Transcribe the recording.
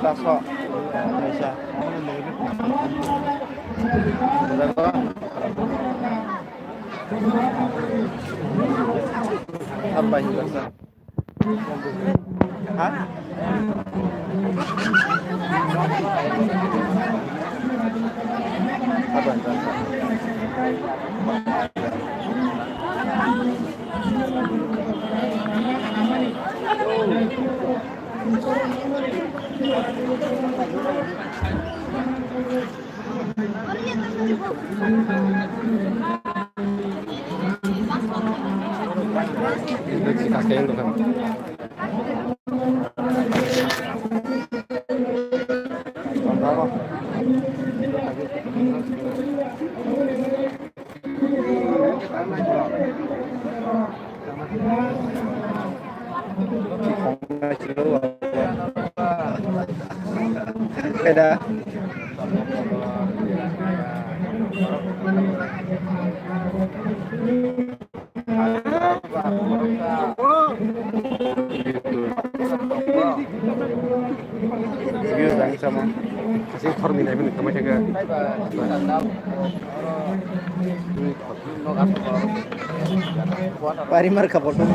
Taso Indonesia berapa apa juga sah hah apa si kakek itu kan beda gitu lagi sama kasih formula ini sama jaga Parimar kapal tuh